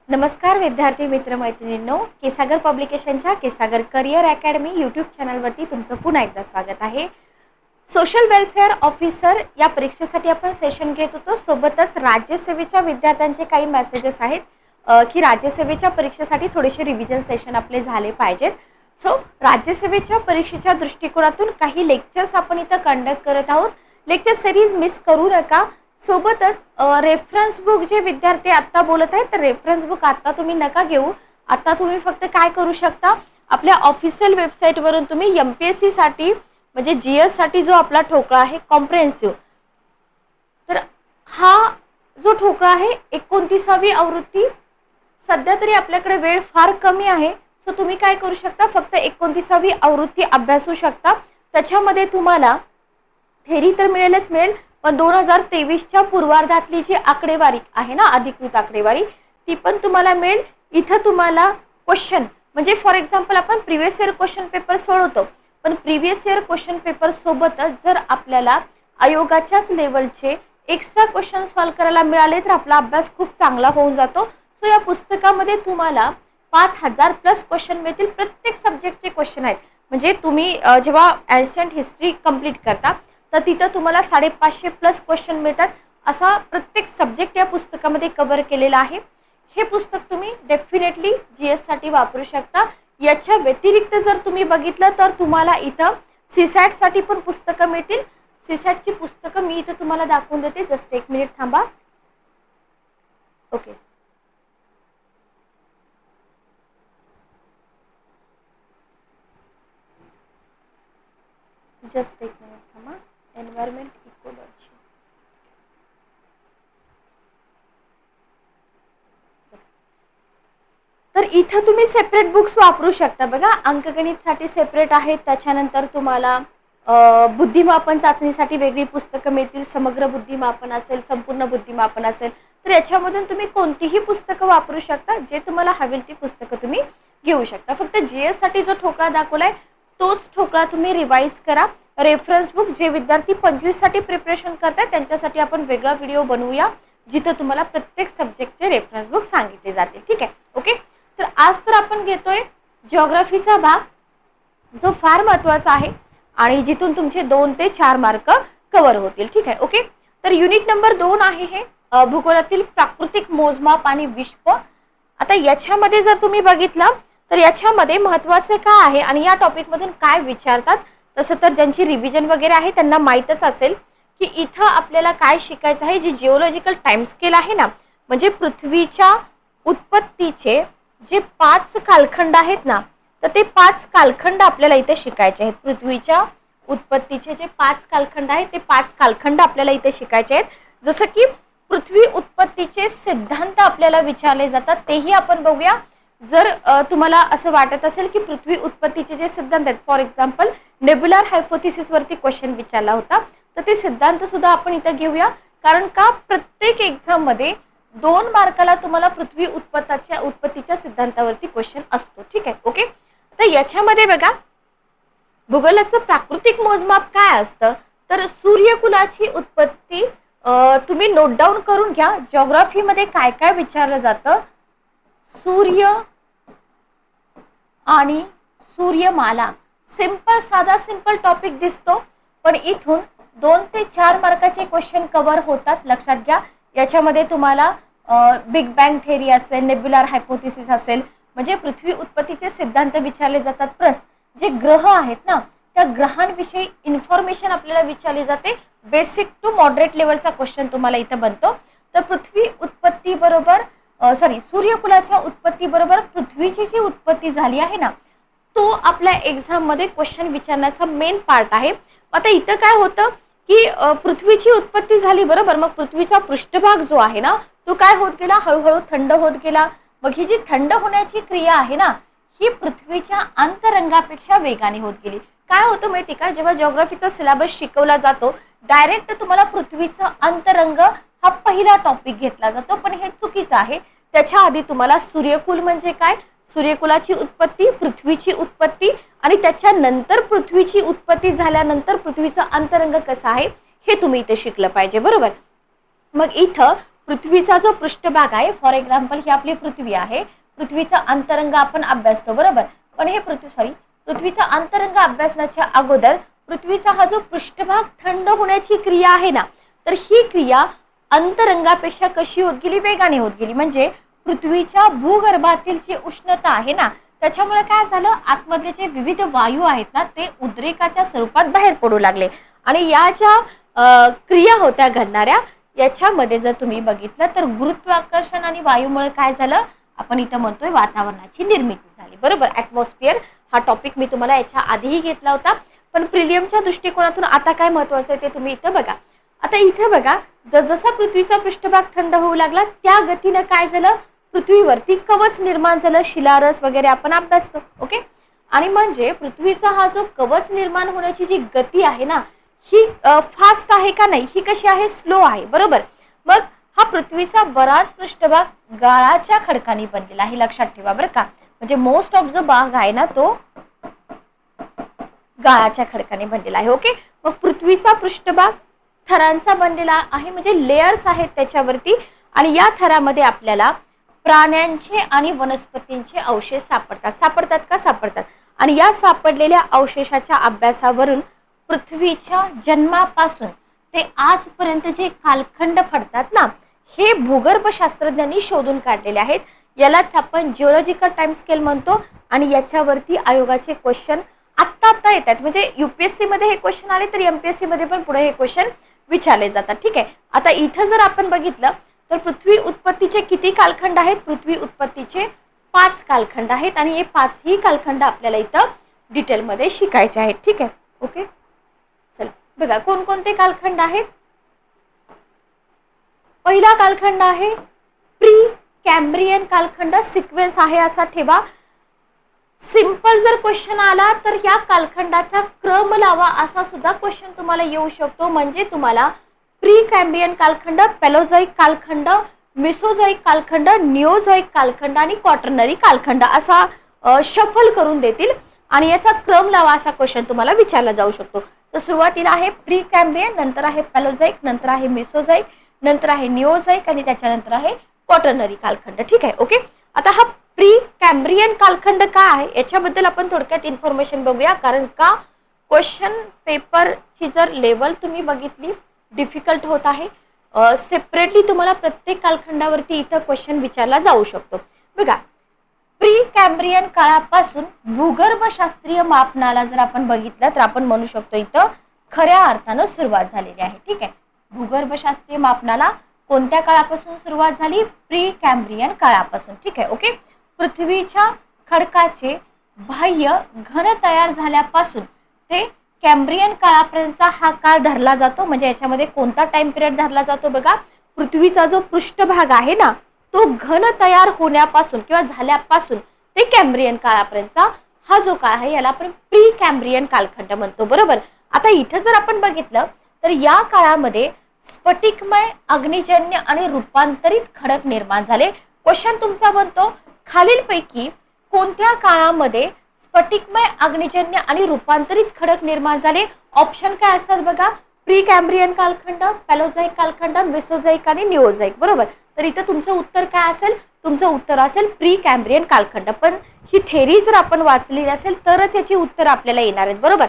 नमस्कार विद्यार्थी मित्र मैत्रिणींनो, केसागर पब्लिकेशनच्या केसागर करियर अकॅडमी यूट्यूब चॅनलवरती तुमचं पुन्हा एकदा स्वागत आहे। सोशल वेलफेअर ऑफिसर या परीक्षेसाठी आपण सेशन घेत होतो। सोबतच राज्यसेवेच्या विद्यार्थ्यांचे काही मेसेजेस आहेत की राज्यसेवेच्या परीक्षेसाठी थोडेसे रिव्हिजन सेशन आपले झाले पाहिजेत। सो राज्यसेवेच्या परीक्षेच्या दृष्टिकोनातून काही लेक्चर्स आपण इथं कंडक्ट करत आहोत। लेक्चर सिरीज मिस करू नका। सोबतच रेफरन्स बुक जे विद्यार्थी आता बोलत आहेत तर रेफरन्स बुक आता तुम्ही नका घेऊ। आता तुम्ही फक्त काय करू शकता, आपल्या ऑफिशियल वेबसाईट वरून तुम्ही एमपीएससी साठी म्हणजे जीएस साठी जो आपला ठोकळा आहे कॉम्प्रिहेन्सिव्ह, तर हा जो ठोकळा आहे 29वी आवृत्ती, सध्या तरी आपल्याकडे वेळ फार कमी आहे। सो तुम्ही काय करू शकता, फक्त 29वी आवृत्ती अभ्यासू शकता। त्याच्यामध्ये तुम्हाला थेरी तर मिळेलच मिळेल, पण 2023च्या पूर्वार्धातली जी आकडेवारी आहे ना, अधिकृत आकडेवारी, ती पण तुम्हाला मिळेल। इथं तुम्हाला क्वेश्चन म्हणजे फॉर एक्झाम्पल आपण प्रीवियस इयर क्वेश्चन पेपर सोडवतो, पण प्रीवियस इयर क्वेश्चन पेपर सोबतच जर आपल्याला आयोगाच्याच लेवलचे एक्स्ट्रा क्वेश्चन सॉल्व करायला मिळाले तर आपला अभ्यास खूप चांगला होऊन जातो। सो या पुस्तकामध्ये तुम्हाला 5000 प्लस क्वेश्चन मिळतील। प्रत्येक सब्जेक्टचे क्वेश्चन आहेत, म्हणजे तुम्ही जेव्हा एन्शियंट हिस्ट्री कंप्लीट करता तर तिथं तुम्हाला 550 प्लस क्वेश्चन मिळतात। असा प्रत्येक सब्जेक्ट या पुस्तकामध्ये कव्हर केलेला आहे। हे पुस्तक तुम्ही डेफिनेटली जीएस साठी वापरू शकता। याच्या व्यतिरिक्त जर तुम्ही बघितलं तर तुम्हाला इथं सीसॅट साठी पण पुस्तकं मिळतील। सीसॅटची पुस्तकं मी इथं तुम्हाला दाखवून देते, जस्ट एक मिनिट थांबा। ओके, जस्ट एक मिनिट थांबा। एनवायरमेंट इकोलॉजी, तर इथं तुम्ही सेपरेट बुक्स वापरू शकता। बघा, अंकगणितसाठी सेपरेट आहेत, त्याच्यानंतर तुम्हाला बुद्धिमापन चाचणीसाठी वेगळी पुस्तकं मिळतील। समग्र बुद्धिमापन असेल, संपूर्ण बुद्धिमापन असेल, तर याच्यामधून तुम्ही कोणतीही पुस्तकं वापरू शकता। जे तुम्हाला हवी ती पुस्तकं तुम्ही घेऊ शकता। फक्त जीएस साठी जो ठोकळा दाखवलाय तोच ठोकळा तुम्ही रिवाइज करा। रेफरन्स बुक जे विद्यार्थी 25 साठी प्रिपरेशन करतात त्यांच्यासाठी आपण वेगळा व्हिडिओ बनवूया, जिथे तुम्हाला प्रत्येक सब्जेक्टचे रेफरन्स बुक सांगितले जाते। ठीक आहे, ओके। तर आज तर आपण घेतोय जिओग्राफीचा भाग, जो फार महत्त्वाचा आहे आणि जिथून तुमचे 2 ते 4 मार्क कव्हर होतील। ठीक आहे, ओके। तर युनिट नंबर 2 आहे हे भूगोलातील प्राकृतिक मोजमाप आणि विश्व। आता याच्यामध्ये जर तुम्ही बघितलं तर याच्यामध्ये महत्त्वाचे काय आहे आणि या टॉपिक मधून काय विचारतात, तसं तर ज्यांची रिव्हिजन वगैरे आहे त्यांना माहीतच असेल की इथं आपल्याला काय शिकायचं आहे। जी जिओलॉजिकल टाइम स्केल आहे ना, म्हणजे पृथ्वीच्या उत्पत्तीचे जे 5 कालखंड आहेत ना, तर ते 5 कालखंड आपल्याला इथे शिकायचे आहेत। पृथ्वीच्या उत्पत्तीचे जे 5 कालखंड आहेत ते 5 कालखंड आपल्याला इथे शिकायचे आहेत। जसं की पृथ्वी उत्पत्तीचे सिद्धांत आपल्याला विचारले जातात, तेही आपण बघूया। जर तुम्हाला असं वाटत असेल की पृथ्वी उत्पत्तीचे जे सिद्धांत आहेत, फॉर एक्झाम्पल नेब्युलर हायपोथेसिस वरती क्वेश्चन विचारला होता, तर ते सिद्धांत सुद्धा आपण इथे घेऊया। कारण का प्रत्येक एक्झाम मध्ये 2 मार्काला तुम्हाला पृथ्वी उत्पत्तीच्या सिद्धांतावरती क्वेश्चन असतो। ठीक आहे, ओके। तर याच्यामध्ये बघा, भूगोलाचं प्राकृतिक मोजमाप काय असतं, तर सूर्यकुलाची उत्पत्ती तुम्ही नोट डाऊन करून घ्या। जिओग्राफी मध्ये काय काय विचारलं जातं, सूर्य आणि सूर्यमाला, सिंपल साधा सिंपल टॉपिक दिसतो, पण इथून 2 ते 4 मार्काचे क्वेश्चन कव्हर होतात। लक्षात घ्या, याच्यामध्ये तुम्हाला बिग बँग थेरी असेल, नेब्युलर हायपोथेसिस असेल, म्हणजे पृथ्वी उत्पत्तीचे सिद्धांत विचारले जातात। प्लस जे ग्रह आहेत ना, त्या ग्रहांविषयी इन्फॉर्मेशन आपल्याला विचारली जाते। बेसिक टू मॉडरेट लेवलचा क्वेश्चन तुम्हाला इथं बनतो। तर पृथ्वी उत्पत्ती बरोबर सूर्यकुलाच्या उत्पत्ती बरोबर पृथ्वीची जी उत्पत्ती झाली आहे ना, तो आपल्या एक्झाम मध्ये क्वेश्चन विचारण्याचा मेन पार्ट आहे। आता इथं काय होतं की पृथ्वीची उत्पत्ती झाली बरोबर, मग पृथ्वीचा पृष्ठभाग जो आहे ना तो काय होत गेला, हळूहळू थंड होत गेला। मग ही जी थंड होण्याची क्रिया आहे ना, ही पृथ्वीच्या अंतरंगापेक्षा वेगाने होत गेली। काय होतं माहिती का, जेव्हा जिओग्राफीचा सिलेबस शिकवला जातो डायरेक्ट तुम्हाला पृथ्वीचा अंतरंग हा पहिला टॉपिक घेतला जातो, पण हे चुकीचं आहे। त्याच्या आधी तुम्हाला सूर्यकुल म्हणजे काय, सूर्यकुलाची उत्पत्ती, पृथ्वीची उत्पत्ती आणि त्याच्यानंतर पृथ्वीची उत्पत्ती झाल्यानंतर पृथ्वीचा अंतरंग कसा आहे हे तुम्ही इथे शिकलं पाहिजे, बरोबर। मग इथं पृथ्वीचा जो पृष्ठभाग आहे, फॉर एक्झाम्पल ही आपली पृथ्वी आहे, पृथ्वीचा अंतरंग आपण अभ्यासतो बरोबर, पण हे पृथ्वीचा अंतरंग अभ्यासण्याच्या अगोदर पृथ्वीचा हा जो पृष्ठभाग थंड होण्याची क्रिया आहे ना, तर ही क्रिया अंतरंगापेक्षा कशी होत गेली, वेगाने होत गेली. म्हणजे पृथ्वीच्या भूगर्भातील जी उष्णता आहे ना, त्याच्यामुळे काय झालं, आतमधले जे विविध वायू आहेत ना ते उद्रेकाच्या स्वरूपात बाहेर पडू लागले. आणि या ज्या क्रिया होत्या घडणाऱ्या, याच्यामध्ये जर तुम्ही बघितलं तर गुरुत्वाकर्षण आणि वायूमुळे काय झालं, आपण इथं म्हणतोय वातावरणाची निर्मिती झाली बरोबर. ॲटमॉस्फिअर हा टॉपिक मी तुम्हाला याच्या आधीही घेतला होता, पण प्रिलियमच्या दृष्टिकोनातून आता काय महत्त्वाचं आहे ते तुम्ही इथं बघा. आता इथे बघा, जसजसा पृथ्वीचा पृष्ठभाग थंड होऊ लागला त्या गतीनं काय झालं, पृथ्वीवरती कवच निर्माण झालं, शिलारस वगैरे आपण अभ्यासतो. ओके. आणि म्हणजे पृथ्वीचा हा जो कवच निर्माण होण्याची जी गती आहे ना, ही फास्ट आहे का नाही, ही कशी आहे, स्लो आहे बरोबर. मग हा पृथ्वीचा बराच पृष्ठभाग गाळाच्या खडकांनी बनलेला आहे, लक्षात ठेवा बरं का. म्हणजे मोस्ट ऑफ जो भाग आहे ना तो गाळाच्या खडकाने बनलेला आहे. ओके. मग पृथ्वीचा पृष्ठभाग थरांचा बनलेला आहे, म्हणजे लेयर्स आहेत त्याच्यावरती, आणि या थरामध्ये आपल्याला प्राण्यांचे आणि वनस्पतींचे अवशेष सापडतात का, सापडतात. आणि या सापडलेल्या अवशेषाच्या अभ्यासावरून पृथ्वीच्या जन्मापासून ते आजपर्यंत जे कालखंड पडतात ना, हे भूगर्भशास्त्रज्ञांनी शोधून काढलेले आहेत. यालाच आपण जिओलॉजिकल टाइम स्केल म्हणतो. आणि याच्यावरती आयोगाचे क्वेश्चन आत्ता येतात. म्हणजे UPSC मध्ये हे क्वेश्चन आले तर MPSC मध्ये पण पुढे हे क्वेश्चन विचारले जातात. ठीक आहे. आता इथं जर आपण बघितलं तर पृथ्वी उत्पत्तीचे किती कालखंड आहेत, पृथ्वी उत्पत्तीचे 5 कालखंड आहेत, आणि हे 5ही कालखंड आपल्याला इथं डिटेलमध्ये शिकायचे आहेत. ठीक आहे. ओके. चला बघा कोणकोणते कालखंड आहेत. पहिला कालखंड आहे प्री कॅम्ब्रियन कालखंड. सिक्वेन्स आहे असा ठेवा. सिंपल जर क्वेश्चन आला तर या कालखंडाचा क्रम लावा असा सुद्धा क्वेश्चन तुम्हाला येऊ शकतो. म्हणजे तुम्हाला प्री कॅम्ब्रियन कालखंड, पॅलोझॉइक कालखंड, मेसोझॉइक कालखंड, निओझॉइक कालखंड आणि क्वाटर्नरी कालखंड असा शफल करून देतील, आणि याचा क्रम लावा असा क्वेश्चन तुम्हाला विचारला जाऊ शकतो. तर सुरुवातीला आहे प्री कॅम्ब्रियन, नंतर आहे पॅलोझॉइक, नंतर आहे मेसोझॉइक, नंतर आहे निओझॉइक आणि त्याच्यानंतर आहे क्वाटर्नरी कालखंड. ठीक आहे. ओके. आता हा प्री कॅम्ब्रियन कालखंड काय आहे याच्याबद्दल आपण थोडक्यात इन्फॉर्मेशन बघूया, कारण का क्वेश्चन पेपरची जर लेवल तुम्ही बघितली डिफिकल्ट होत आहे. सेपरेटली तुम्हाला प्रत्येक कालखंडावरती इथं क्वेश्चन विचारला जाऊ शकतो. बघा, प्री कॅम्ब्रियन काळापासून भूगर्भशास्त्रीय मापनाला जर आपण बघितलं तर आपण म्हणू शकतो इथं खऱ्या अर्थानं सुरुवात झालेली आहे. ठीक आहे. भूगर्भशास्त्रीय मापनाला कोणत्या काळापासून सुरुवात झाली, प्री कॅम्ब्रियन काळापासून. ठीक आहे. ओके. पृथ्वीच्या खडकाचे बाह्य घन तयार झाल्यापासून ते कॅम्ब्रियन काळापर्यंतचा हा काळ धरला जातो. म्हणजे याच्यामध्ये कोणता टाइम पिरियड धरला जातो बघा, पृथ्वीचा जो पृष्ठभाग आहे ना तो घन तयार होण्यापासून किंवा झाल्यापासून ते कॅम्ब्रियन काळापर्यंतचा हा जो काळ आहे याला आपण प्री कॅम्ब्रियन कालखंड म्हणतो बरोबर. आता इथं जर आपण बघितलं तर या काळामध्ये स्फटिकमय, अग्निजन्य आणि रूपांतरित खडक निर्माण झाले. क्वेश्चन तुमचा बनतो, खालीलपैकी कोणत्या काळामध्ये स्फटिकमय, अग्निजन्य आणि रूपांतरित खडक निर्माण झाले. ऑप्शन काय असतात बघा, प्री कॅम्ब्रियन कालखंड, पॅलोझॉइक कालखंड, मेसोझॉइक आणि निओझॉइक बरोबर. तर इथं तुमचं उत्तर काय असेल, तुमचं उत्तर असेल प्री कॅम्ब्रियन कालखंड. पण ही थेरी जर आपण वाचलेली असेल तरच याची उत्तर आपल्याला येणार आहेत बरोबर.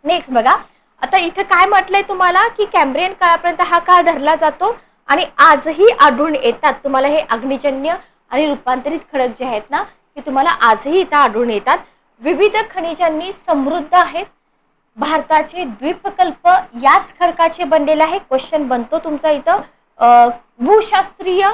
नेक्स्ट बघा, आता इथं काय म्हटलंय तुम्हाला की कॅम्ब्रियन काळापर्यंत हा काळ धरला जातो आणि आजही आढळून येतात. तुम्हाला हे अग्निजन्य आणि रूपांतरित खडक जे आहेत ना हे तुम्हाला आजही इथं आढळून येतात. विविध खनिजांनी समृद्ध आहेत. भारताचे द्वीपकल्प याच खडकाचे बनलेले आहे. क्वेश्चन बनतो तुमचा इथं. भूशास्त्रीय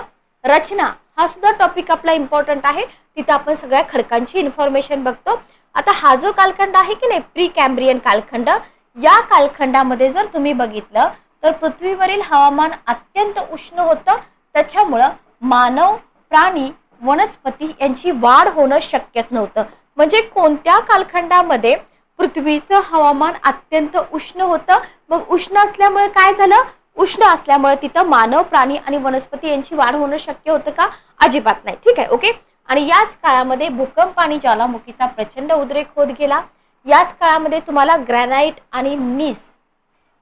रचना हा सुद्धा टॉपिक आपला इम्पॉर्टंट आहे. तिथं आपण सगळ्या खडकांची इन्फॉर्मेशन बघतो. आता हा जो कालखंड आहे की नाही प्री कॅम्ब्रियन कालखंड, या कालखंडामध्ये जर तुम्ही बघितलं तर पृथ्वीवरील हवामान अत्यंत उष्ण होतं. त्याच्यामुळं मानव, प्राणी, वनस्पती यांची वाढ होणं शक्यच नव्हतं. म्हणजे कोणत्या कालखंडामध्ये पृथ्वीचं हवामान अत्यंत उष्ण होतं. मग उष्ण असल्यामुळे काय झालं, उष्ण असल्यामुळे तिथं मानव, प्राणी आणि वनस्पती यांची वाढ होणं शक्य होतं का, अजिबात नाही. ठीक आहे. ओके. आणि याच काळामध्ये भूकंप आणि ज्वालामुखीचा प्रचंड उद्रेक होत गेला. याच काळामध्ये तुम्हाला ग्रॅनाइट आणि नीस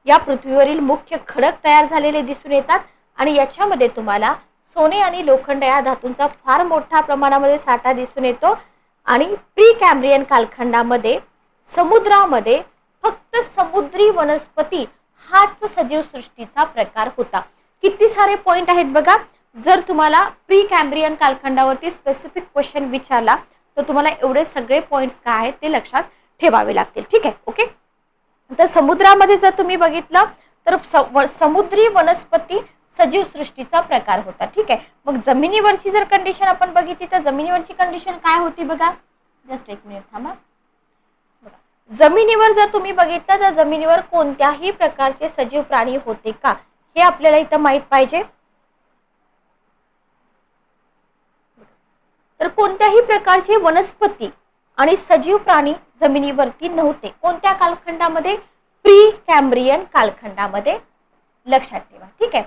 या पृथ्वीवरील मुख्य खडक तयार झालेले दिसून येतात. आणि याच्यामध्ये तुम्हाला सोने आणि लोखंड या धातूंचा फार मोठ्या प्रमाणामध्ये साठा दिसून येतो आणि प्री कॅम्ब्रियन कालखंडामध्ये समुद्रामध्ये फक्त समुद्री वनस्पती हाच सजीव सृष्टीचा प्रकार होता. किती सारे पॉइंट आहेत बघा. जर तुम्हाला प्री कॅम्ब्रियन कालखंडावरती स्पेसिफिक क्वेश्चन विचारला तर तुम्हाला एवढे सगळे पॉइंट्स काय आहेत ते लक्षात ठेवावे लागतील. ठीक आहे. ओके. तर समुद्रामध्ये जर तुम्ही बघितलं तर समुद्री वनस्पती सजीव सृष्टीचा प्रकार होता. ठीक आहे. मग जमिनीवरची जर कंडिशन आपण बघितली तर जमिनीवरची कंडिशन काय होती बघा. जस्ट एक मिनिट थांबा. जमिनीवर जर तुम्ही बघितलं तर जमिनीवर कोणत्याही प्रकारचे सजीव प्राणी होते का हे आपल्याला इथं माहित पाहिजे. तर कोणत्याही प्रकारचे वनस्पती आणि सजीव प्राणी जमिनीवरती नव्हते. कोणत्या कालखंडामध्ये? प्री कॅम्ब्रियन कालखंडामध्ये. लक्षात ठेवा. ठीक आहे.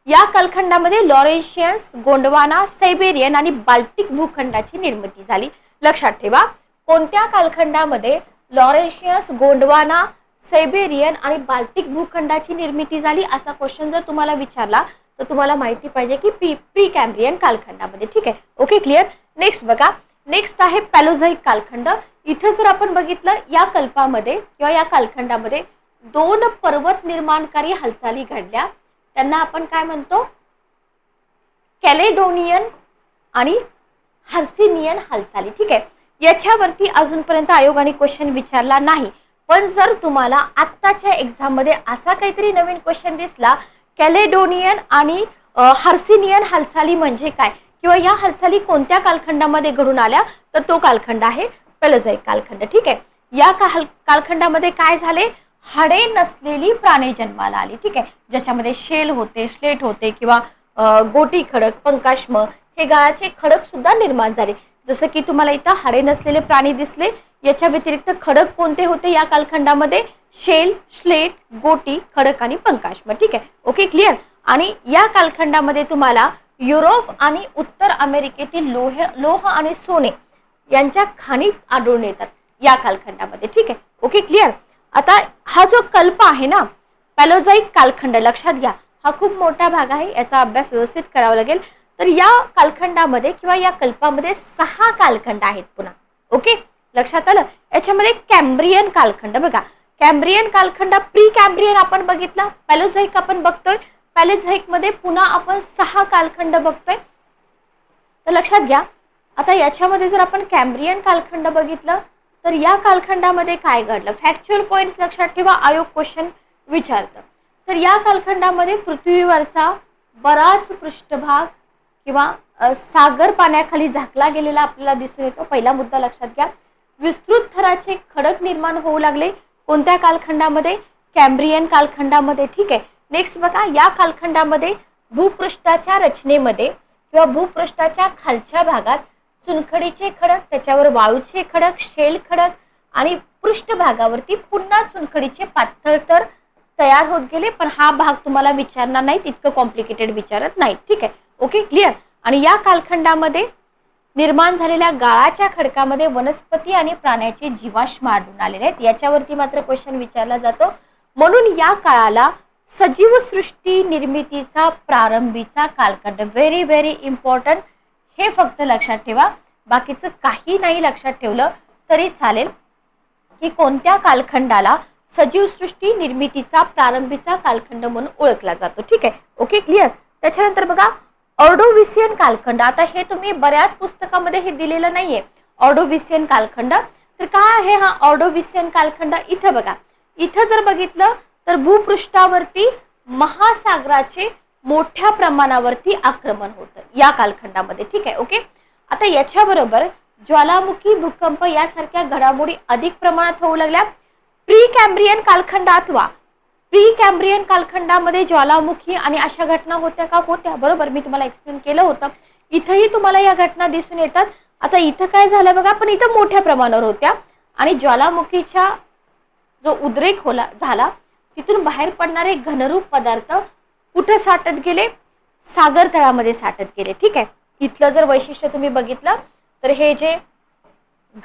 या कालखंडामध्ये लॉरेन्शियन्स, गोंडवाना, सायबेरियन आणि बाल्टिक भूखंडाची निर्मिती झाली. लक्षात ठेवा. कोणत्या कालखंडामध्ये लॉरेन्शियन्स, गोंडवाना, सायबेरियन आणि बाल्टिक भूखंडाची निर्मिती झाली असा क्वेश्चन जर तुम्हाला विचारला तर तुम्हाला माहिती पाहिजे की प्री कॅम्ब्रियन कालखंडामध्ये. ठीक आहे. ओके. क्लिअर. नेक्स्ट बघा. नेक्स्ट आहे पॅलोझाईक कालखंड. इथं जर आपण बघितलं या कल्पामध्ये किंवा या कालखंडामध्ये 2 पर्वत निर्माणकारी हालचाली घडल्या. त्यांना आपण काय म्हणतो? कॅलेडोनियन आणि हर्सिनियन हालचाली. ठीक आहे. याच्यावरती अजूनपर्यंत आयोगाने क्वेश्चन विचारला नाही. पण जर तुम्हाला आत्ताच्या एक्झाम मध्ये असा काहीतरी नवीन क्वेश्चन दिसला कॅलेडोनियन आणि हर्सिनियन हालचाली म्हणजे काय किंवा या हालचाली कोणत्या कालखंडामध्ये घडून आल्या तर तो कालखंड आहे पॅलोझाईक कालखंड. ठीक आहे. या कालखंडामध्ये काय झाले? हाडे नसलेली प्राणी जन्माला आली. ठीक आहे. ज्याच्यामध्ये शेल होते, स्लेट होते किंवा गोटी खडक, पंकाश्म हे गाळाचे खडक सुद्धा निर्माण झाले. जसं की तुम्हाला इथं हाडे नसलेले प्राणी दिसले. याच्या व्यतिरिक्त खडक कोणते होते या कालखंडामध्ये? शेल, स्लेट, गोटी खडक आणि पंकाश्म. ठीक आहे. ओके. क्लिअर. आणि या कालखंडामध्ये तुम्हाला युरोप आणि उत्तर अमेरिकेतील लोह आणि सोने यांच्या खाणी आढळून येतात या कालखंडामध्ये. ठीक आहे. ओके. क्लिअर. आता हा जो कल्प आहे ना पॅलोझाईक कालखंड, लक्षात घ्या हा खूप मोठा भाग आहे. याचा अभ्यास व्यवस्थित करावा लागेल. तर या कालखंडामध्ये किंवा या कल्पामध्ये 6 कालखंड आहेत पुन्हा. ओके. लक्षात आलं. याच्यामध्ये कॅम्ब्रियन कालखंड बघा. कॅम्ब्रियन कालखंड, प्री कॅम्ब्रियन आपण बघितला, पॅलोझाईक आपण बघतोय. पॅलोझाईक मध्ये पुन्हा आपण 6 कालखंड बघतोय. तर लक्षात घ्या. आता याच्यामध्ये जर आपण कॅम्ब्रियन कालखंड बघितलं तर या कालखंडामध्ये काय घडलं? फॅक्च्युअल पॉइंट्स लक्षात ठेवा. आयोग क्वेश्चन विचारतं. तर या कालखंडामध्ये पृथ्वीवरचा बराच पृष्ठभाग किंवा सागर पाण्याखाली झाकला गेलेला आपल्याला दिसून येतो. पहिला मुद्दा लक्षात घ्या. विस्तृत थराचे खडक निर्माण होऊ लागले. कोणत्या कालखंडामध्ये? कॅम्ब्रियन कालखंडामध्ये. ठीक आहे. नेक्स्ट बघा. या कालखंडामध्ये भूपृष्ठाच्या रचनेमध्ये किंवा भूपृष्ठाच्या खालच्या भागात चुनखडीचे खडक, त्याच्यावर वाळूचे खडक, शेल खडक आणि पृष्ठभागावरती पुन्हा चुनखडीचे पातळ थर तयार होत गेले. पण हा भाग तुम्हाला विचारणार नाही, इतकं कॉम्प्लिकेटेड विचारत नाही. ठीक आहे. ओके. क्लिअर. आणि या कालखंडामध्ये निर्माण झालेल्या गाळाच्या खडकामध्ये वनस्पती आणि प्राण्याचे जीवाश्म आढळून आलेले आहेत. याच्यावरती मात्र क्वेश्चन विचारला जातो. म्हणून या काळाला सजीव सृष्टी निर्मितीचा प्रारंभीचा कालखंड. Very very important. हे फक्त लक्षात ठेवा. बाकीचं काही नाही लक्षात ठेवलं तरी चालेल की कोणत्या कालखंडाला सजीव सृष्टी निर्मितीचा प्रारंभीचा कालखंड म्हणून ओळखला जातो. ठीक आहे. ओके. क्लिअर. त्याच्यानंतर बघा ऑर्डोव्हिसियन कालखंड. आता हे तुम्ही बऱ्याच पुस्तकामध्ये हे दिलेलं नाहीये ऑर्डोव्हिसियन कालखंड. तर काय आहे हा ऑर्डोव्हिसियन कालखंड? इथं बघा. इथं जर बघितलं तर भूपृष्ठावरती महासागराचे मोठ्या प्रमाणावरती आक्रमण होतं या कालखंडामध्ये. ठीक आहे. ओके. आता याच्याबरोबर ज्वालामुखी, भूकंप यासारख्या घडामोडी अधिक प्रमाणात होऊ लागल्या. प्री कॅम्ब्रियन कालखंड अथवा प्री कॅम्ब्रियन कालखंडामध्ये ज्वालामुखी आणि अशा घटना होत्या का? होत्या. बरोबर. मी तुम्हाला एक्सप्लेन केलं होतं. इथंही तुम्हाला या घटना दिसून येतात. आता इथं काय झालं बघा. पण इथं मोठ्या प्रमाणावर होत्या आणि ज्वालामुखीचा जो उद्रेक झाला तिथून बाहेर पडणारे घनरूप पदार्थ कुठे साठत गेले? सागर तळामध्ये साठत गेले. ठीक आहे. इथलं जर वैशिष्ट्य तुम्ही बघितलं तर हे जे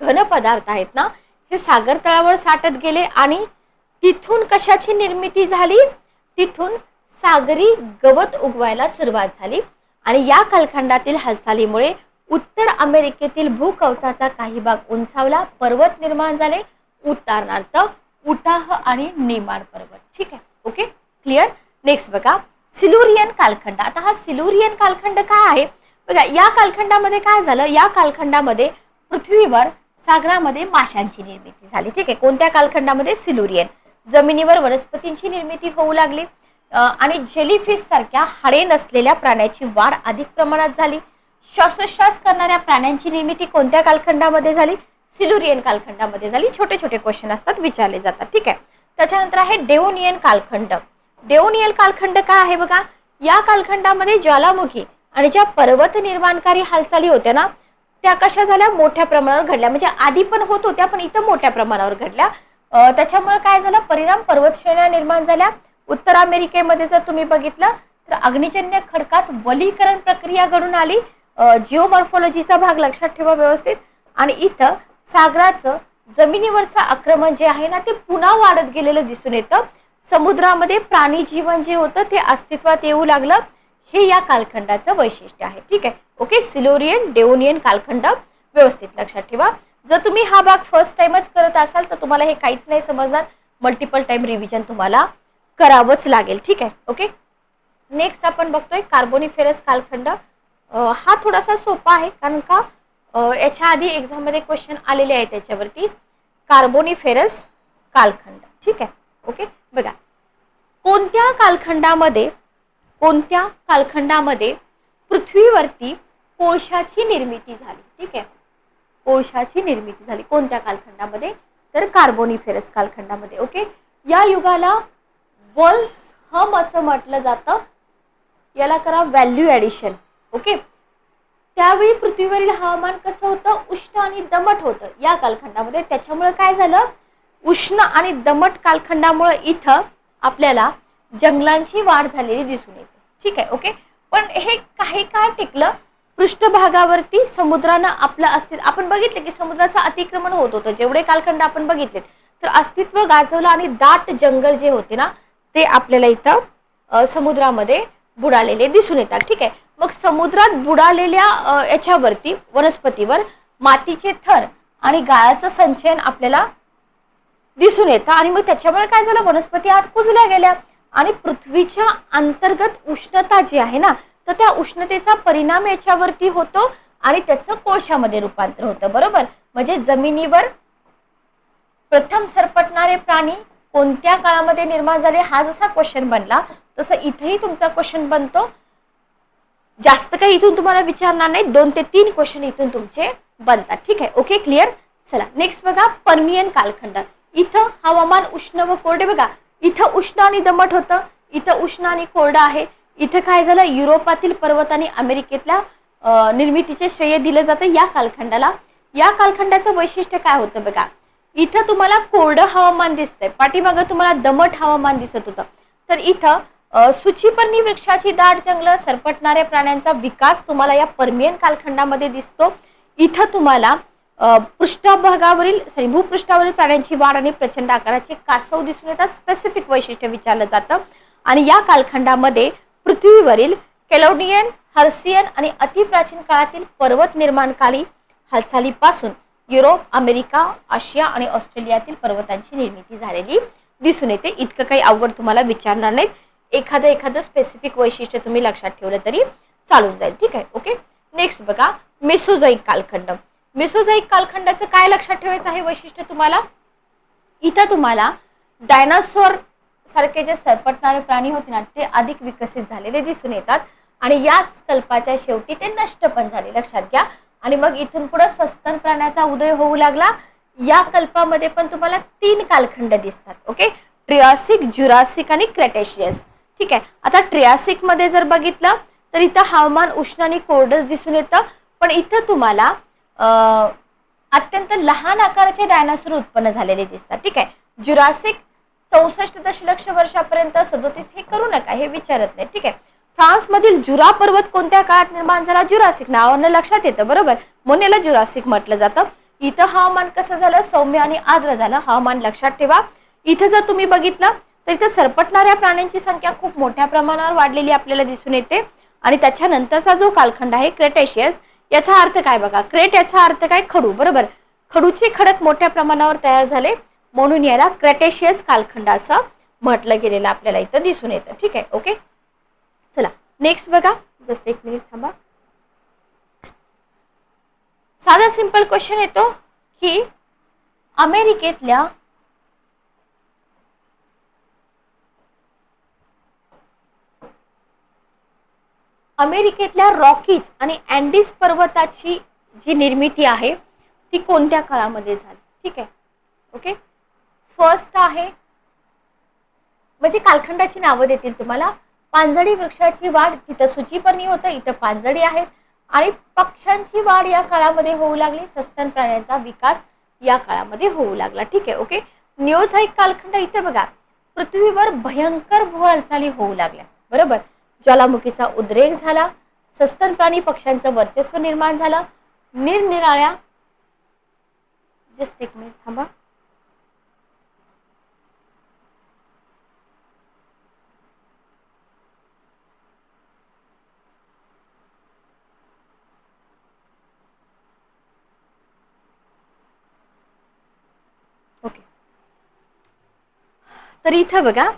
घन पदार्थ आहेत ना हे सागर तळावर साठत गेले आणि तिथून कशाची निर्मिती झाली? तिथून सागरी गवत उगवायला सुरुवात झाली आणि या कालखंडातील हालचालीमुळे उत्तर अमेरिकेतील भूकवचाचा काही भाग उंचावला, पर्वत निर्माण झाले, उदाहरणार्थ उटाह आणि नेमार पर्वत. ठीक आहे, ओके क्लिअर. नेक्स्ट बघा सिल्युरियन कालखंड. आता हा सिल्युरियन कालखंड काय आहे बघा. या कालखंडामध्ये काय झालं, या कालखंडामध्ये पृथ्वीवर सागरामध्ये माशांची निर्मिती झाली. ठीक आहे, कोणत्या कालखंडामध्ये, सिल्युरियन. जमिनीवर वनस्पतींची निर्मिती होऊ लागली आणि जेलीफिश सारख्या हाडे नसलेल्या प्राण्याची वाढ अधिक प्रमाणात झाली. श्वासोच्छ्वास करणाऱ्या प्राण्यांची निर्मिती कोणत्या कालखंडामध्ये झाली, सिल्युरियन कालखंडामध्ये झाली. छोटे छोटे क्वेश्चन असतात, विचारले जातात. ठीक आहे. त्याच्यानंतर आहे डेओनियन कालखंड. डेओनियन कालखंड काय आहे बघा. या कालखंडामध्ये ज्वालामुखी आणि ज्या पर्वत निर्माणकारी हालचाली होत्या ना, त्या कशा झाल्या, मोठ्या प्रमाणावर घडल्या. म्हणजे आधी पण होत होत्या पण इथं मोठ्या प्रमाणावर घडल्या. त्याच्यामुळे काय झालं, परिणाम पर्वत श्रेण्या निर्माण झाल्या. उत्तर अमेरिकेमध्ये जर तुम्ही बघितलं तर अग्निजन्य खडकात वलीकरण प्रक्रिया घडून आली. जिओमॉर्फॉलॉजीचा भाग लक्षात ठेवा व्यवस्थित. आणि इथं सागराचं जमिनीवरचं आक्रमण जे आहे ना ते पुन्हा वाढत गेलेलं दिसून येतं. समुद्रामध्ये प्राणी जीवन जे होतं ते अस्तित्वात येऊ लागलं. हे या कालखंडाचं वैशिष्ट्य आहे. ठीक आहे, ओके. सिल्युरियन डेओनियन कालखंड व्यवस्थित लक्षात ठेवा. जर तुम्ही हा भाग फर्स्ट टाइमच करत असाल तर तुम्हाला हे काहीच नाही समजणार. मल्टिपल टाइम रिव्हिजन तुम्हाला करावंच लागेल. ठीक आहे, ओके. नेक्स्ट आपण बघतोय कार्बोनिफेरस कालखंड. हा थोडासा सोपा आहे कारण का याच्या आधी एक्झाम मध्ये क्वेश्चन आलेले आहेत त्याच्यावरती. कार्बोनिफेरस कालखंड. ठीक आहे, ओके. बघा कोणत्या कालखंडामध्ये पृथ्वीवरती कोळशाची निर्मिती झाली. ठीक आहे, कोळशाची निर्मिती झाली कोणत्या कालखंडामध्ये, तर कार्बोनिफेरस कालखंडामध्ये. ओके. या युगाला वॉल्सहम असं म्हटलं जातं. याला करा व्हॅल्यू ॲडिशन. ओके. त्यावेळी पृथ्वीवरील हवामान कसं होतं, उष्ण आणि दमट होतं या कालखंडामध्ये. त्याच्यामुळे काय झालं, उष्ण आणि दमट कालखंडामुळे इथं आपल्याला जंगलांची वाढ झालेली दिसून येते. ठीक आहे, ओके. पण हे काही काळ टिकलं. पृष्ठभागावरती समुद्रानं आपलं अस्तित्व, आपण बघितले की समुद्राचं अतिक्रमण होत होतं. जेवढे कालखंड आपण बघितले तर अस्तित्व गाजवलं आणि दाट जंगल जे होते ना ते आपल्याला इथं समुद्रामध्ये बुडालेले दिसून येतात. ठीक आहे. मग समुद्रात बुडालेल्या याच्यावरती वनस्पतीवर मातीचे थर आणि गाळाचं संचयन आपल्याला दिसून येतं आणि मग त्याच्यामुळे काय झालं, वनस्पती आत कुजल्या गेल्या आणि पृथ्वीच्या अंतर्गत उष्णता जी आहे ना तर त्या उष्णतेचा परिणाम याच्यावरती होतो आणि त्याचं कोळशामध्ये रूपांतर होतं. बरोबर. म्हणजे जमिनीवर प्रथम सरपटणारे प्राणी कोणत्या काळामध्ये निर्माण झाले हा जसा क्वेश्चन बनला तसं इथेही तुमचा क्वेश्चन बनतो. जास्त काही इथून तुम्हाला विचारणार नाही, 2 ते 3 क्वेश्चन इथून तुमचे बनतात. ठीक आहे, ओके क्लिअर. चला नेक्स्ट बघा पर्मियन कालखंड. इथं हवामान उष्ण व कोरडे. बघा इथं उष्ण आणि दमट होतं, इथं उष्ण आणि कोरडं आहे. इथं काय झालं, युरोपातील पर्वत आणि अमेरिकेतल्या निर्मितीचे श्रेय दिलं जातं या कालखंडाला. या कालखंडाचं वैशिष्ट्य काय होतं बघा, इथं तुम्हाला कोरडं हवामान दिसतंय, पाठीमागं तुम्हाला दमट हवामान दिसत होतं. तर इथं सूचीपर्णी वृक्षाची दाट जंगलं, सरपटणाऱ्या प्राण्यांचा विकास तुम्हाला या पर्मियन कालखंडामध्ये दिसतो. इथं तुम्हाला भूपृष्ठावरील प्राण्यांची वाढ आणि प्रचंड आकाराचे कासव दिसून येतात. स्पेसिफिक वैशिष्ट्य विचारलं जातं. आणि या कालखंडामध्ये पृथ्वीवरील केलोनियन, हर्सियन आणि अतिप्राचीन काळातील पर्वत निर्माणकारी हालचालीपासून युरोप, अमेरिका, आशिया आणि ऑस्ट्रेलियातील पर्वतांची निर्मिती झालेली दिसून येते. इतकं काही अवघड तुम्हाला विचारणार नाहीत. एखादं स्पेसिफिक वैशिष्ट्य तुम्ही लक्षात ठेवलं तरी चालून जाईल. ठीक आहे, ओके. नेक्स्ट बघा मेसोझोइक कालखंड. मेसोझोइक कालखंडाचं काय लक्षात ठेवायचं आहे वैशिष्ट्य तुम्हाला, इथं तुम्हाला डायनासोर सारखे जे सरपटणारे प्राणी होते ना ते अधिक विकसित झालेले दिसून येतात आणि याच कल्पाच्या शेवटी ते नष्ट पण झाले, लक्षात घ्या. आणि मग इथून पुढे सस्तन प्राण्याचा उदय होऊ लागला. या कल्पामध्ये पण तुम्हाला 3 कालखंड दिसतात. ओके, ट्रियासिक, ज्युरासिक आणि क्रेटेशियस. ठीक आहे. आता ट्रियासिक मध्ये जर बघितलं तर इथं हवामान उष्ण आणि कोरडच दिसून येतं. पण इथं तुम्हाला अत्यंत लहान आकाराचे डायनासोर उत्पन्न झालेले दिसतात. ठीक आहे. ज्युरासिक 64 दशलक्ष वर्षापर्यंत 37 हे करू नका, हे विचारत नाही. ठीक आहे. फ्रान्स मधील जुरा पर्वत कोणत्या काळात निर्माण झाला, ज्युरासिक नावानं लक्षात येतं. बरोबर, म्हणून याला ज्युरासिक म्हटलं जातं. इथं हवामान कसं झालं, सौम्य आणि आर्द्र झालं हवामान, लक्षात ठेवा. इथं जर तुम्ही बघितलं तर इथे सरपटणाऱ्या प्राण्यांची संख्या खूप मोठ्या प्रमाणावर वाढलेली आपल्याला दिसून येते. आणि त्याच्यानंतरचा जो कालखंड आहे क्रेटेशियस, याचा अर्थ काय बघा, क्रेट याचा अर्थ काय, खडू, बरोबर. खडूचे खडक मोठ्या प्रमाणावर तयार झाले म्हणून याला क्रेटेशियस कालखंड असं म्हटलं गेलेलं आपल्याला इथं दिसून येतं. ठीक आहे, ओके. चला नेक्स्ट बघा, जस्ट एक मिनिट थांबा. साधा सिंपल क्वेश्चन येतो की अमेरिकेतल्या रॉकीज आणि अँडीज पर्वताची जी निर्मिती आहे ती कोणत्या काळामध्ये झाली. ठीक आहे, ओके. फर्स्ट आहे, म्हणजे कालखंडाची नावं देतील तुम्हाला. पानझडी वृक्षाची वाढ, तिथं सूचीपर्णी होतं, इथं पानझडी आहेत. आणि पक्ष्यांची वाढ या काळामध्ये होऊ लागली. सस्तन प्राण्यांचा विकास या काळामध्ये होऊ लागला. ठीक आहे, ओके. निओझाईक कालखंड, इथे बघा पृथ्वीवर भयंकर भू हालचाली होऊ लागल्या, बरोबर. ज्वालामुखीचा उद्रेक झाला, सस्तन प्राणी पक्ष्यांचं वर्चस्व निर्माण झालं, निरनिराळ्या, जस्ट एक मिनिट थांबा. ओके, तर इथं बघा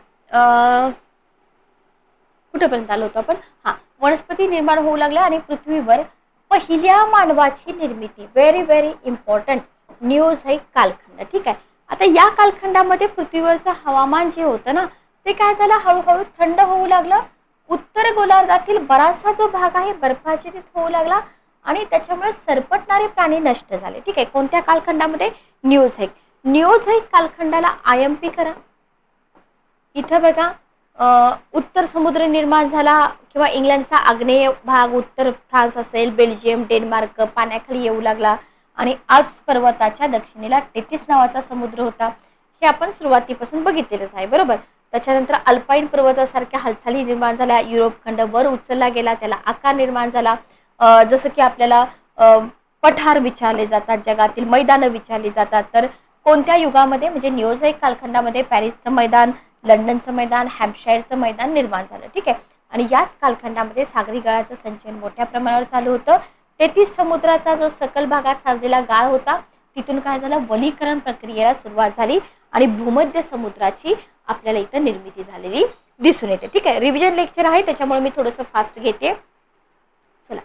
कुठेपर्यंत आलो होतो आपण. वनस्पती निर्माण होऊ लागल्या आणि पृथ्वीवर पहिल्या मानवाची निर्मिती, व्हेरी व्हेरी इम्पॉर्टंट, निओझाईक कालखंड. ठीक आहे. आता या कालखंडामध्ये पृथ्वीवरचं हवामान जे होतं ना ते काय झालं, हळूहळू थंड होऊ लागलं. उत्तर गोलार्धातील बराचसा जो भाग आहे बर्फाच्छादित होऊ लागला आणि त्याच्यामुळे सरपटणारे प्राणी नष्ट झाले. ठीक आहे, कोणत्या कालखंडामध्ये, निओझाईक. निओझाईक कालखंडाला IMP करा. इथं बघा उत्तर समुद्र निर्माण झाला किंवा इंग्लंडचा आग्नेय भाग, उत्तर फ्रान्स असेल, बेल्जियम, डेन्मार्क पाण्याखाली येऊ लागला आणि आल्प्स पर्वताच्या दक्षिणेला टेथिस नावाचा समुद्र होता. हे आपण सुरुवातीपासून बघितलेलंच आहे, बरोबर. त्याच्यानंतर अल्पाईन पर्वतासारख्या हालचाली निर्माण झाल्या. युरोप खंड वर उचलला गेला, त्याला आकार निर्माण झाला. जसं की आपल्याला पठार विचारले जातात, जगातील मैदानं विचारली जातात. तर कोणत्या युगामध्ये, म्हणजे निओझाईक कालखंडामध्ये पॅरिसचं मैदान, लंडनचं मैदान, हॅम्पशायरचं मैदान निर्माण झालं. ठीक आहे. आणि याच कालखंडामध्ये सागरी गाळाचं संचयन मोठ्या प्रमाणावर चालू होतं. टेथिस समुद्राचा जो सकल भागात साचलेला गाळ होता तिथून काय झालं, वलीकरण प्रक्रियेला सुरुवात झाली आणि भूमध्य समुद्राची आपल्याला इथं निर्मिती झालेली दिसून येते. ठीक आहे, रिव्हिजन लेक्चर आहे त्याच्यामुळे मी थोडंसं फास्ट घेते. चला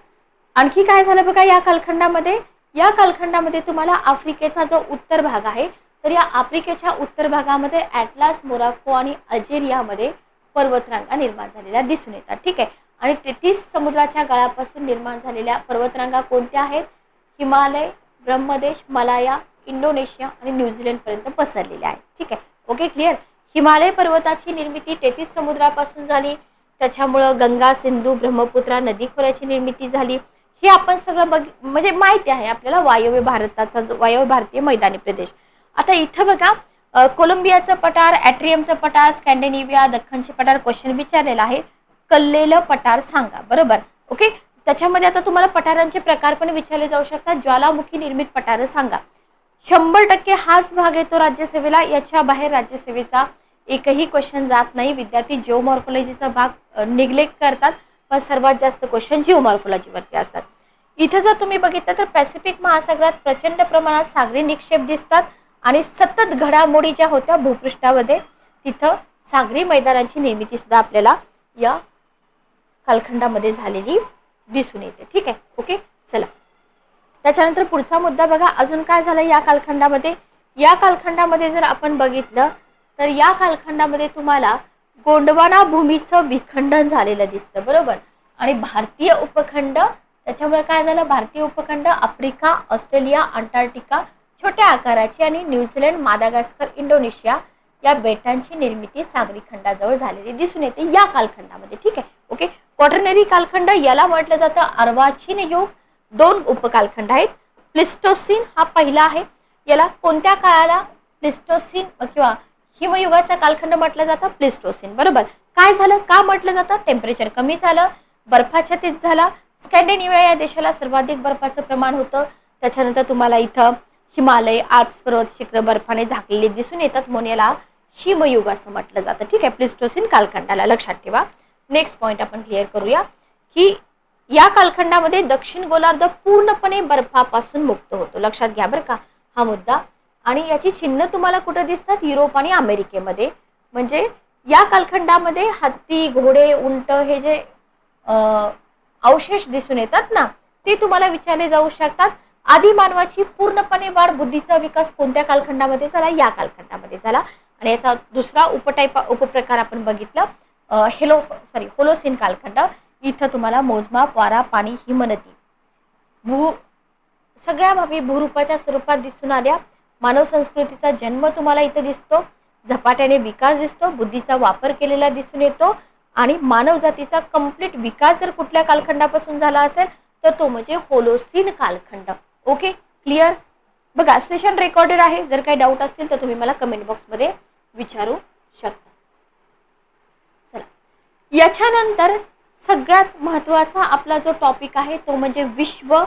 आणखी काय झालं बघा या कालखंडामध्ये. या कालखंडामध्ये तुम्हाला आफ्रिकेचा जो उत्तर भाग आहे, तर या आफ्रिकेच्या उत्तर भागामध्ये ॲटलास, मोरक्को आणि अल्जेरियामध्ये पर्वतरांगा निर्माण झालेल्या दिसून येतात. ठीक आहे. आणि टेथिस समुद्राच्या गाळापासून निर्माण झालेल्या पर्वतरांगा कोणत्या आहेत, हिमालय, ब्रह्मदेश, मलाया, इंडोनेशिया आणि न्यूझीलंड पर्यंत पसरलेल्या आहेत. ठीक आहे, ओके, क्लिअर. हिमालय पर्वताची निर्मिती टेथिस समुद्रापासून झाली, त्याच्यामुळं गंगा, सिंधू, ब्रह्मपुत्रा नदी खोऱ्याची निर्मिती झाली. हे आपण सगळं म्हणजे माहिती आहे आपल्याला, वायव्य भारताचा जो वायव्य भारतीय मैदानी प्रदेश. आता इथं बघा कोलंबियाचं पठार, ॲट्रियमचं पठार, स्कॅन्डिनेव्हिया, दख्खनचे पठार क्वेश्चन विचारलेला आहे. कल्लेलं पठार सांगा, बरोबर. ओके, त्याच्यामध्ये आता तुम्हाला पठारांचे प्रकार पण विचारले जाऊ शकतात. ज्वालामुखी निर्मित पठार सांगा. 100% हाच भाग येतो राज्यसेवेला, याच्या बाहेर राज्यसेवेचा एकही क्वेश्चन जात नाही. विद्यार्थी जिओमॉर्फॉलॉजीचा भाग निग्लेक्ट करतात, पण सर्वात जास्त क्वेश्चन जिओमॉर्फॉलॉजीवरती असतात. इथं जर तुम्ही बघितलं तर पॅसिफिक महासागरात प्रचंड प्रमाणात सागरी निक्षेप दिसतात आणि सतत घडामोडी ज्या होत्या भूपृष्ठामध्ये तिथं सागरी मैदानांची निर्मिती सुद्धा आपल्याला या कालखंडामध्ये झालेली दिसून येते. ठीक आहे, ओके. चला त्याच्यानंतर पुढचा मुद्दा बघा, अजून काय झालं या कालखंडामध्ये. या कालखंडामध्ये जर आपण बघितलं तर या कालखंडामध्ये तुम्हाला गोंडवाना भूमीचं विखंडन झालेलं दिसतं, बरोबर. आणि भारतीय उपखंड, त्याच्यामुळे काय झालं, भारतीय उपखंड आफ्रिका, ऑस्ट्रेलिया, अंटार्क्टिका छोट्या आकाराची आणि न्यूझीलंड, मादागास्कर, इंडोनेशिया या बेटांची निर्मिती सागरी खंडाजवळ झालेली दिसून येते या कालखंडामध्ये. ठीक आहे, ओके. क्वाटर्नरी कालखंड याला म्हटलं जातं अर्वाचीन युग. 2 उपकालखंड आहेत. प्लिस्टोसिन हा पहिला आहे. याला कोणत्या काळाला प्लिस्टोसिन किंवा हिमयुगाचा कालखंड म्हटलं जातं, प्लिस्टोसिन, बरोबर. काय झालं, का म्हटलं जातं, टेम्परेचर कमी झालं, बर्फाच्छादित झाला. स्कॅन्डिनेव्हिया या देशाला सर्वाधिक बर्फाचं प्रमाण होतं. त्याच्यानंतर तुम्हाला इथं हिमालय, आल्प्स पर्वत शिखर बर्फाने झाकलेले दिसून येतात म्हणून याला हिमयुग असं म्हटलं जातं. ठीक आहे, प्लिस्टोसिन कालखंडाला लक्षात ठेवा. नेक्स्ट पॉइंट आपण क्लिअर करूया की या कालखंडामध्ये दक्षिण गोलार्ध पूर्णपणे बर्फापासून मुक्त होतो. लक्षात घ्या बरं का हा मुद्दा. आणि याची चिन्ह तुम्हाला कुठे दिसतात? युरोप आणि अमेरिकेमध्ये. म्हणजे या कालखंडामध्ये हत्ती, घोडे, उंट हे जे अवशेष दिसून येतात ना, ते तुम्हाला विचारले जाऊ शकतात. आदी मानवाची पूर्णपणे वाढ, बुद्धीचा विकास कोणत्या कालखंडामध्ये झाला? या कालखंडामध्ये झाला. आणि याचा दुसरा उपप्रकार आपण बघितलं होलोसिन कालखंड. इथं तुम्हाला मोजमाप, वारा, पाणी, हिमनदी, सगळ्या बाबी भूरूपाच्या स्वरूपात दिसून आल्या. मानव संस्कृतीचा जन्म तुम्हाला इथं दिसतो. झपाट्याने विकास दिसतो. बुद्धीचा वापर केलेला दिसून येतो. आणि मानव जातीचा कंप्लीट विकास जर कुठल्या कालखंडापासून झाला असेल तर तो म्हणजे होलोसिन कालखंड. Okay, clear? बघा, सेशन रेकॉर्डेड आहे. जर काही डाऊट असतील तर तुम्ही मला कमेंट बॉक्समध्ये विचारू शकता. चला, याच्यानंतर सगळ्यात महत्त्वाचा आपला जो टॉपिक आहे तो म्हणजे विश्व,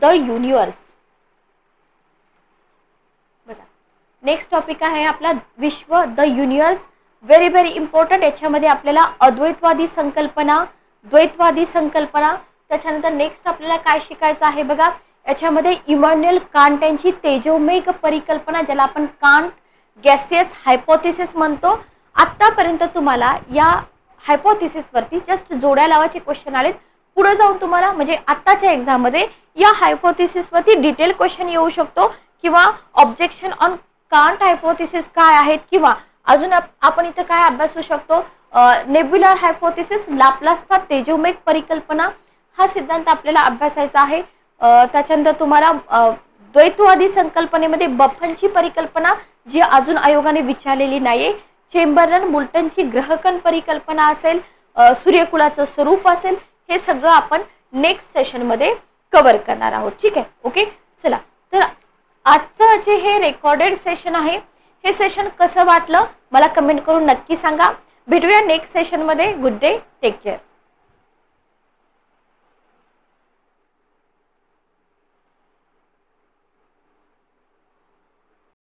द युनिवर्स. बघा, नेक्स्ट टॉपिक आहे आपला विश्व, the universe. Very very important. याच्यामध्ये आपल्याला अद्वैतवादी संकल्पना, द्वैतवादी संकल्पना, त्याच्यानंतर नेक्स्ट आपल्याला काय शिकायचं आहे बघा, याच्यामध्ये इमॅन्युएल कांट यांची तेजोमेघ परिकल्पना, ज्याला आपण कांट गॅसियस हायपोथेसिस म्हणतो. आतापर्यंत तुम्हाला या हायपोथेसिस वरती जस्ट जोड्या लावायचे क्वेश्चन आलेत. पुढे जाऊन तुम्हाला म्हणजे आताच्या एक्झाम मध्ये या हायपोथेसिस वरती डिटेल क्वेश्चन येऊ शकतो, किंवा ऑब्जेक्शन ऑन कांट हायपोथेसिस काय आहेत, किंवा अजून आपण इथं काय अभ्यासू शकतो, नेब्युलर हायपोथेसिस, लाप्लासचा तेजोमेघ परिकल्पना, हा सिद्धांत आपल्याला अभ्यासायचा आहे. त्याच्यानंतर तुम्हाला द्वैतवादी संकल्पनेमध्ये बफनची परिकल्पना जी अजून आयोगाने विचारलेली नाहीये, चेंबरलन मुल्टनची ग्रहकण परिकल्पना असेल, सूर्यकुलाचं स्वरूप असेल, हे सगळं आपण नेक्स्ट सेशन मध्ये कव्हर करणार आहोत. ठीक आहे, ओके. चला, तर आजचं जे हे रेकॉर्डेड सेशन आहे, हे सेशन कसं वाटलं मला कमेंट करून नक्की सांगा. भेटूया नेक्स्ट सेशन मध्ये. Good day, take care.